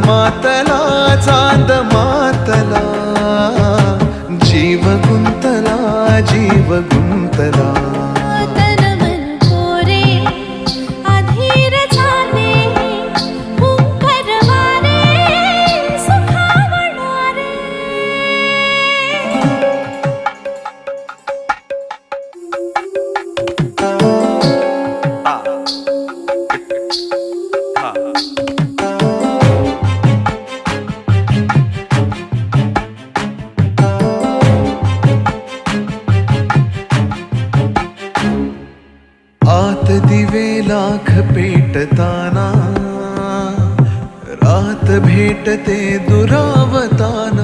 मातला चांद मातला, जीव गुंतला जीव गुंतला. तन मन कोरे अधीर झाले, हुंकर वारे सुखावणारे. आत दिवे लाख पेटताना, रात भेटते दुरावताना.